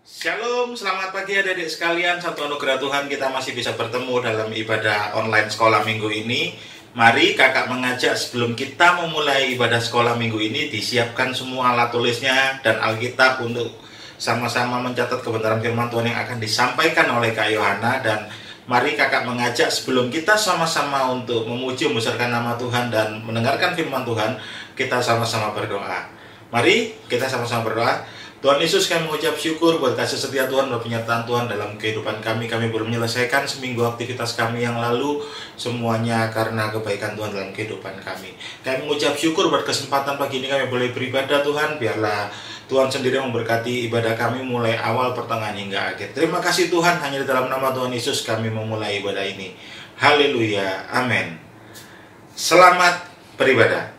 Shalom, selamat pagi adik-adik sekalian. Satu anugerah Tuhan kita masih bisa bertemu dalam ibadah online sekolah minggu ini. Mari kakak mengajak sebelum kita memulai ibadah sekolah minggu ini, disiapkan semua alat tulisnya dan Alkitab untuk sama-sama mencatat kebenaran firman Tuhan yang akan disampaikan oleh Kak Yohana. Dan mari kakak mengajak sebelum kita sama-sama untuk memuji membesarkan nama Tuhan dan mendengarkan firman Tuhan, kita sama-sama berdoa. Mari kita sama-sama berdoa. Tuhan Yesus, kami mengucap syukur buat kasih setia Tuhan dan penyertaan Tuhan dalam kehidupan kami. Kami belum menyelesaikan seminggu aktivitas kami yang lalu, semuanya karena kebaikan Tuhan dalam kehidupan kami. Kami mengucap syukur buat kesempatan pagi ini kami boleh beribadah Tuhan. Biarlah Tuhan sendiri memberkati ibadah kami mulai awal, pertengahan hingga akhir. Terima kasih Tuhan, hanya di dalam nama Tuhan Yesus kami memulai ibadah ini. Haleluya, amin. Selamat beribadah.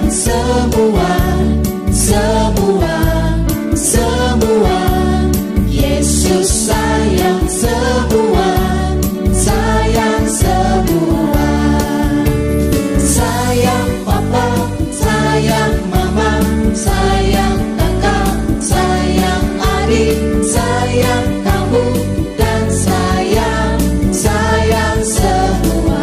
Semua Yesus sayang semua, sayang semua. Sayang papa, sayang mama, sayang kakak, sayang adik, sayang kamu, dan sayang semua.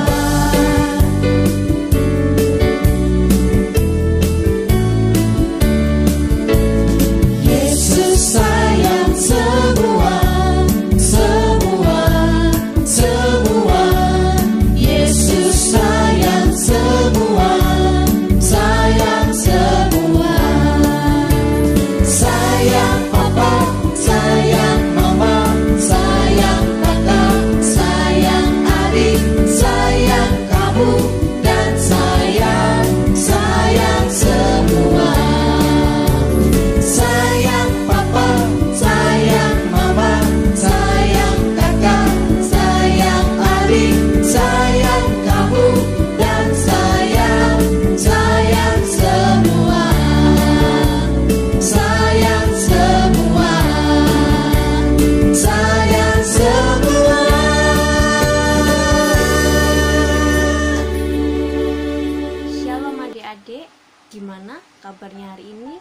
Gimana kabarnya hari ini?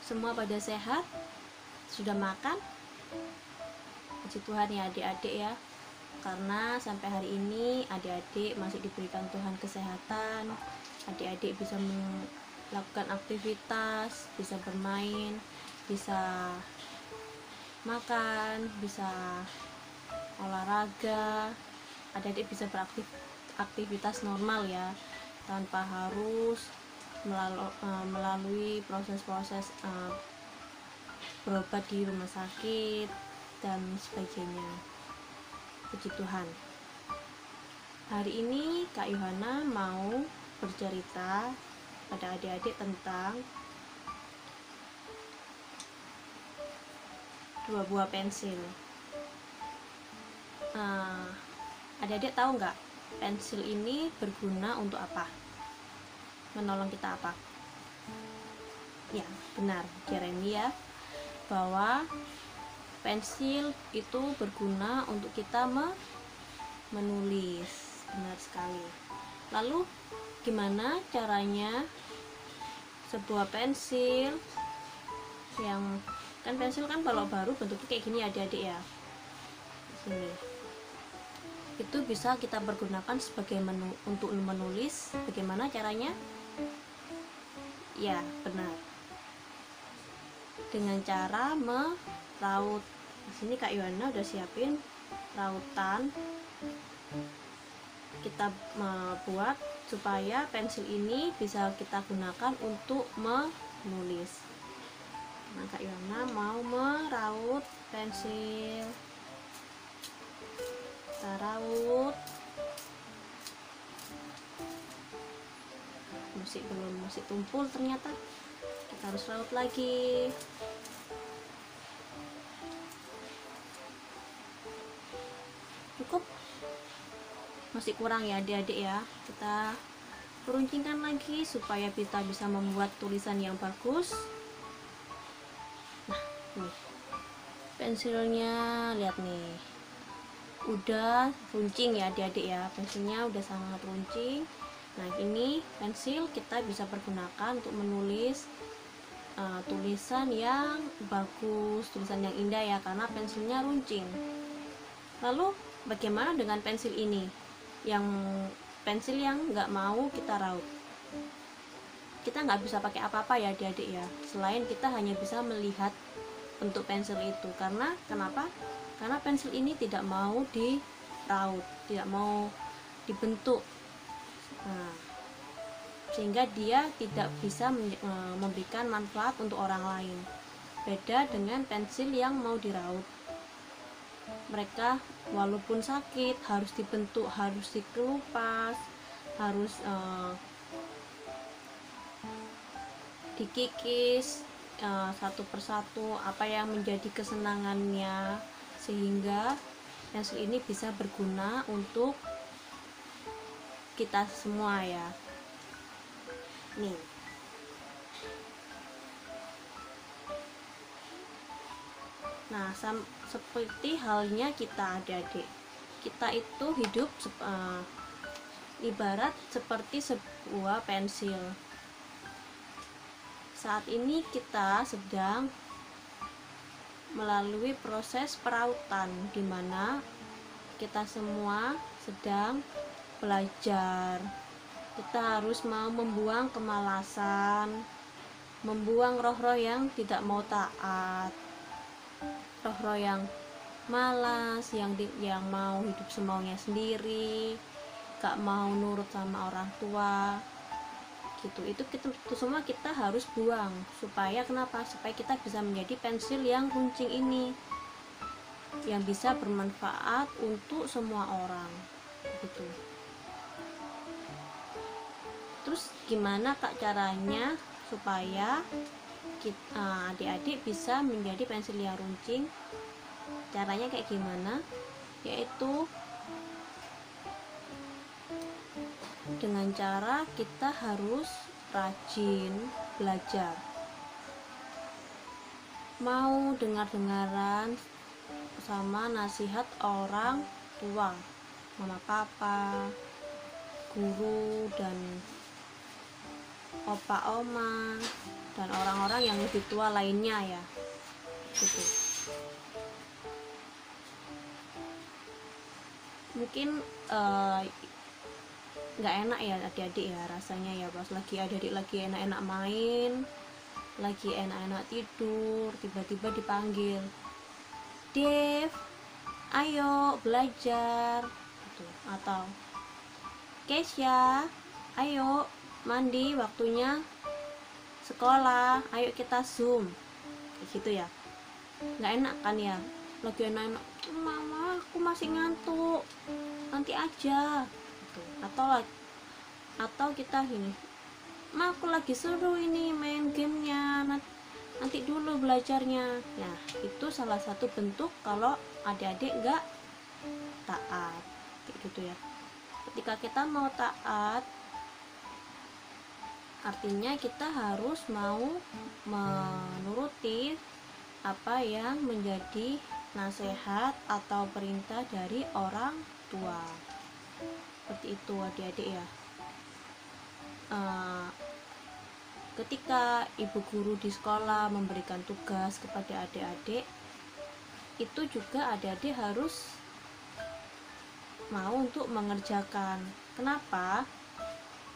Semua pada sehat? Sudah makan? Puji Tuhan ya adik-adik ya. Karena sampai hari ini adik-adik masih diberikan Tuhan kesehatan. Adik-adik bisa melakukan aktivitas, bisa bermain, bisa makan, bisa olahraga. Adik-adik bisa beraktivitas normal ya, tanpa harus melalui proses-proses berobat di rumah sakit dan sebagainya. Puji Tuhan. Hari ini Kak Yohana mau bercerita pada adik-adik tentang dua buah pensil. Adik-adik tahu nggak pensil ini berguna untuk apa? Menolong kita apa? Ya, benar, Jeremy ya, bahwa pensil itu berguna untuk kita menulis. Benar sekali. Lalu gimana caranya sebuah pensil yang kan pensil kan kalau baru bentuknya kayak gini adik-adik ya. Sini. Itu bisa kita pergunakan sebagai untuk menulis. Bagaimana caranya? Ya, benar. Dengan cara meraut. Di sini Kak Yohana udah siapin rautan. Kita buat supaya pensil ini bisa kita gunakan untuk menulis. Nah, Kak Yohana mau meraut pensil. Kita raut. Masih tumpul ternyata. Kita harus raut lagi. Cukup? Masih kurang ya adik-adik ya. Kita runcingkan lagi supaya kita bisa membuat tulisan yang bagus. Nah, nih pensilnya, lihat nih, udah runcing ya adik-adik ya, pensilnya udah sangat runcing. Nah ini pensil kita bisa pergunakan untuk menulis tulisan yang bagus, tulisan yang indah ya, karena pensilnya runcing. Lalu bagaimana dengan pensil ini, yang pensil yang nggak mau kita raut? Kita nggak bisa pakai apa-apa ya adik-adik ya, selain kita hanya bisa melihat bentuk pensil itu. Karena kenapa? Karena pensil ini tidak mau diraut, tidak mau dibentuk. Nah, sehingga dia tidak bisa memberikan manfaat untuk orang lain. Beda dengan pensil yang mau diraut, mereka walaupun sakit harus dibentuk, harus dikelupas, harus dikikis satu persatu apa yang menjadi kesenangannya, sehingga pensil ini bisa berguna untuk kita semua ya. Nih, nah seperti halnya kita adik-adik, kita itu hidup ibarat seperti sebuah pensil. Saat ini kita sedang melalui proses perautan, di mana kita semua sedang belajar. Kita harus mau membuang kemalasan, membuang roh-roh yang tidak mau taat, roh-roh yang malas, yang mau hidup semaunya sendiri, gak mau nurut sama orang tua gitu. Itu semua kita harus buang. Supaya kenapa? Supaya kita bisa menjadi pensil yang runcing ini, yang bisa bermanfaat untuk semua orang gitu. Terus gimana Kak caranya supaya kita adik-adik bisa menjadi pensil yang runcing? Caranya kayak gimana? Yaitu dengan cara kita harus rajin belajar, mau dengar-dengaran sama nasihat orang tua, mama papa, guru, dan opa oma, dan orang-orang yang lebih tua lainnya ya gitu. Mungkin nggak enak ya adik-adik ya rasanya ya, pas lagi adik-adik lagi enak-enak main, lagi enak-enak tidur, tiba-tiba dipanggil, Dev, ayo belajar gitu. Atau Kesya, ayo mandi, waktunya sekolah, ayo kita zoom, kayak gitu ya. Nggak enak kan ya, lagi enak-enak, mama aku masih ngantuk, nanti aja gitu. Atau kita gini, ma aku lagi seru ini main gamenya, nanti dulu belajarnya. Nah itu salah satu bentuk kalau adik-adik nggak taat kayak gitu ya. Ketika kita mau taat, artinya kita harus mau menuruti apa yang menjadi nasihat atau perintah dari orang tua. Seperti itu adik-adik ya. Ketika ibu guru di sekolah memberikan tugas kepada adik-adik, itu juga adik-adik harus mau untuk mengerjakan. Kenapa?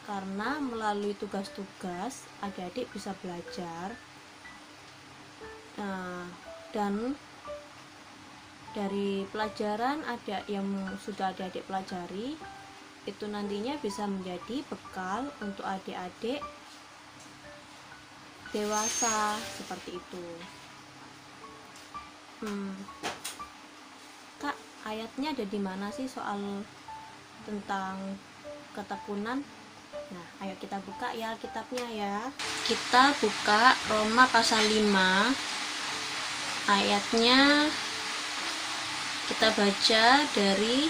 Karena melalui tugas-tugas adik-adik bisa belajar, dan dari pelajaran ada yang sudah adik-adik pelajari, itu nantinya bisa menjadi bekal untuk adik-adik dewasa seperti itu. Kak, ayatnya ada di mana sih soal tentang ketekunan? Nah, ayo kita buka ya kitabnya ya. Kita buka Roma pasal 5. Ayatnya kita baca dari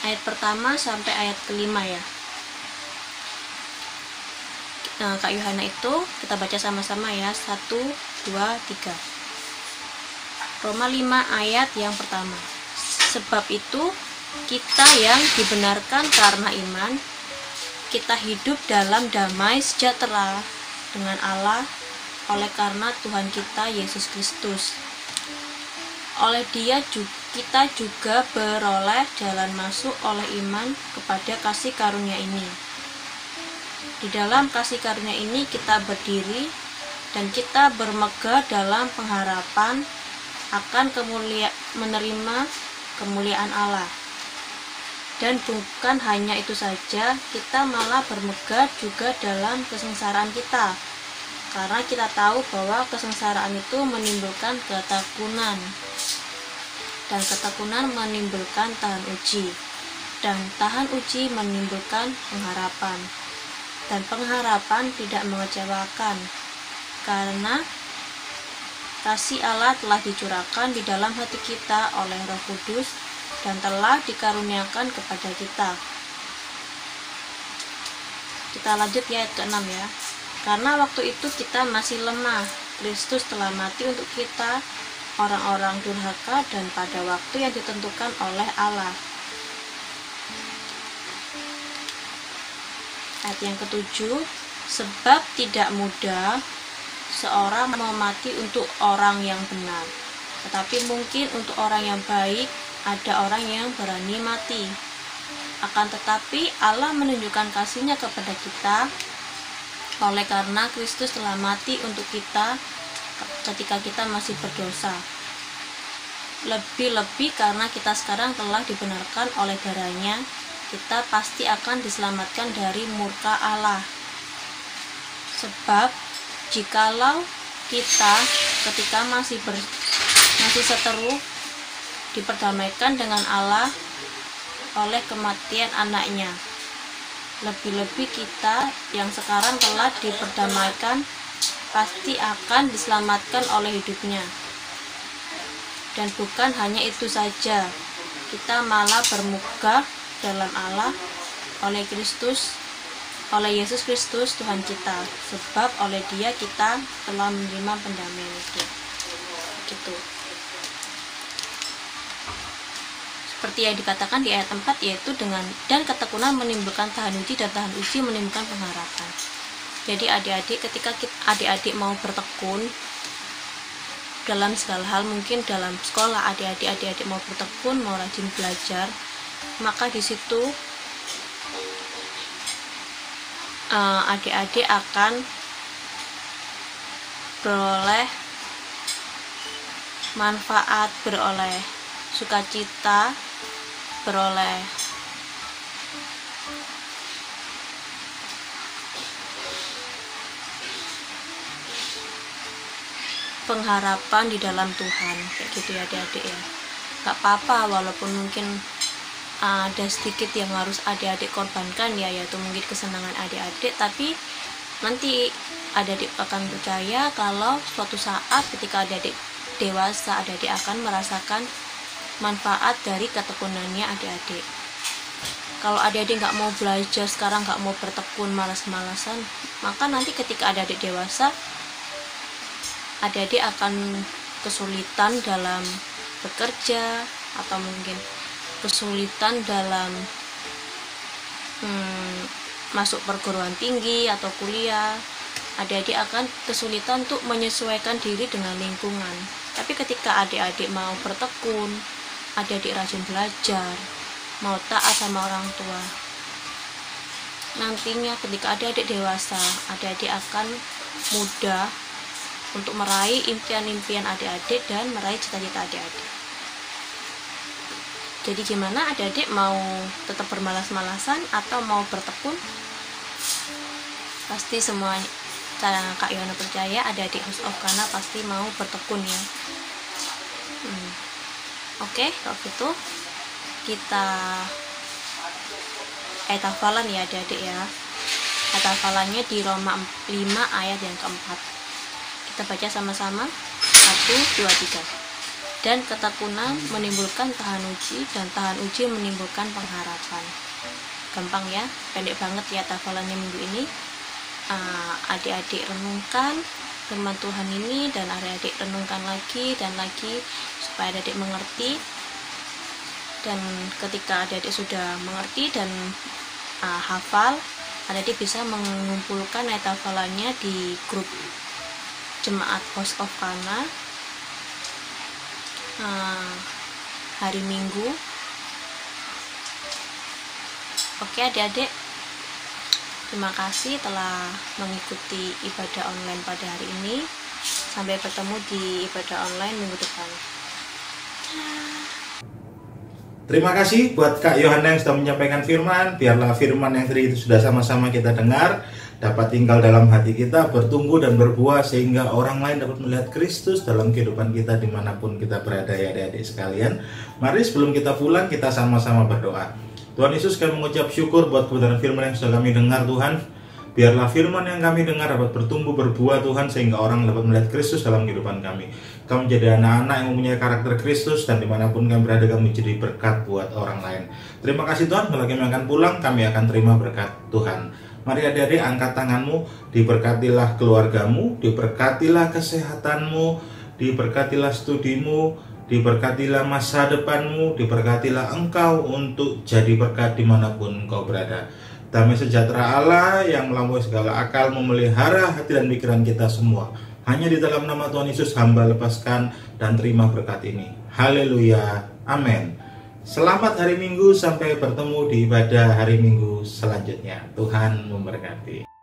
ayat pertama sampai ayat kelima ya. Nah, Kak Yohana itu kita baca sama-sama ya. 1, 2, 3. Roma 5 ayat yang pertama. sebab itu kita yang dibenarkan karena iman, kita hidup dalam damai sejahtera dengan Allah oleh karena Tuhan kita Yesus Kristus. Oleh Dia kita juga beroleh jalan masuk oleh iman kepada kasih karunia ini. Di dalam kasih karunia ini kita berdiri dan kita bermegah dalam pengharapan akan menerima kemuliaan Allah. Dan bukan hanya itu saja, kita malah bermegah juga dalam kesengsaraan kita, karena kita tahu bahwa kesengsaraan itu menimbulkan ketekunan, dan ketekunan menimbulkan tahan uji, dan tahan uji menimbulkan pengharapan, dan pengharapan tidak mengecewakan, karena kasih Allah telah dicurahkan di dalam hati kita oleh Roh Kudus dan telah dikaruniakan kepada kita. Kita lanjut ya, ayat ke-6 ya. Karena waktu itu kita masih lemah, Kristus telah mati untuk kita, orang-orang durhaka, dan pada waktu yang ditentukan oleh Allah. Ayat yang ke-7, sebab tidak mudah seorang mau mati untuk orang yang benar, tetapi mungkin untuk orang yang baik ada orang yang berani mati. Akan tetapi Allah menunjukkan kasih-Nya kepada kita oleh karena Kristus telah mati untuk kita ketika kita masih berdosa. Lebih-lebih karena kita sekarang telah dibenarkan oleh darah-Nya, kita pasti akan diselamatkan dari murka Allah. Sebab jikalau kita ketika masih seteru diperdamaikan dengan Allah oleh kematian anaknya, lebih-lebih kita yang sekarang telah diperdamaikan pasti akan diselamatkan oleh hidupnya. Dan bukan hanya itu saja, kita malah bermegah dalam Allah oleh Yesus Kristus Tuhan kita, sebab oleh Dia kita telah menerima pendamaian itu. Gitu. Seperti yang dikatakan di ayat 4, yaitu dan ketekunan menimbulkan tahan uji, dan tahan uji menimbulkan pengharapan. Jadi adik-adik, ketika adik-adik mau bertekun dalam segala hal, mungkin dalam sekolah adik-adik mau bertekun, mau rajin belajar, maka di situ adik-adik akan beroleh manfaat, beroleh sukacita, beroleh pengharapan di dalam Tuhan, kayak gitu ya adik-adik ya. Gak apa-apa walaupun mungkin ada sedikit yang harus adik-adik korbankan ya, yaitu mungkin kesenangan adik-adik, tapi nanti adik-adik akan percaya kalau suatu saat ketika adik-adik dewasa, adik-adik akan merasakan manfaat dari ketekunannya adik-adik. Kalau adik-adik nggak mau belajar sekarang, nggak mau bertekun, malas-malasan, maka nanti ketika adik-adik dewasa, adik-adik akan kesulitan dalam bekerja, atau mungkin kesulitan dalam masuk perguruan tinggi atau kuliah. Adik-adik akan kesulitan untuk menyesuaikan diri dengan lingkungan. Tapi ketika adik-adik mau bertekun, adik-adik rajin belajar, mau taat sama orang tua, nantinya ketika adik-adik dewasa, adik-adik akan mudah untuk meraih impian-impian adik-adik dan meraih cita-cita adik-adik. Jadi gimana, adik-adik mau tetap bermalas-malasan atau mau bertekun? Pasti semua Kak Yohana percaya adik-adik House of Kana pasti mau bertekun ya. Oke, kalau gitu kita ayat hafalan ya adik-adik ya. Ayat hafalannya di Roma 5 ayat yang keempat. Kita baca sama-sama. 1, 2, 3. Dan ketekunan menimbulkan tahan uji, dan tahan uji menimbulkan pengharapan. Gampang ya, pendek banget ya hafalannya minggu ini. Adik-adik renungkan firman Tuhan ini, dan adik-adik renungkan lagi dan lagi supaya adik-adik mengerti Dan ketika adik-adik sudah mengerti dan hafal, adik-adik bisa mengumpulkan ayat hafalannya di grup Jemaat House of Kana hari Minggu. Oke adik-adik, terima kasih telah mengikuti ibadah online pada hari ini. Sampai bertemu di ibadah online minggu depan. Terima kasih buat Kak Yohana yang sudah menyampaikan firman. Biarlah firman yang tadi itu sudah sama-sama kita dengar dapat tinggal dalam hati kita, bertumbuh dan berbuah sehingga orang lain dapat melihat Kristus dalam kehidupan kita dimanapun kita berada ya adik-adik sekalian. Mari sebelum kita pulang kita sama-sama berdoa. Tuhan Yesus, kami mengucap syukur buat kebenaran firman yang sudah kami dengar Tuhan. Biarlah firman yang kami dengar dapat bertumbuh berbuah Tuhan sehingga orang dapat melihat Kristus dalam kehidupan kami. Kami menjadi anak-anak yang mempunyai karakter Kristus dan dimanapun kami berada kami menjadi berkat buat orang lain. Terima kasih Tuhan, kalau kami akan pulang kami akan terima berkat Tuhan. Mari adik-adik angkat tanganmu, diberkatilah keluargamu, diberkatilah kesehatanmu, diberkatilah studimu, diberkatilah masa depanmu, diberkatilah engkau untuk jadi berkat dimanapun engkau berada. Damai sejahtera Allah yang melampaui segala akal memelihara hati dan pikiran kita semua. Hanya di dalam nama Tuhan Yesus hamba lepaskan dan terima berkat ini. Haleluya. Amin. Selamat hari Minggu, sampai bertemu di ibadah hari Minggu selanjutnya. Tuhan memberkati.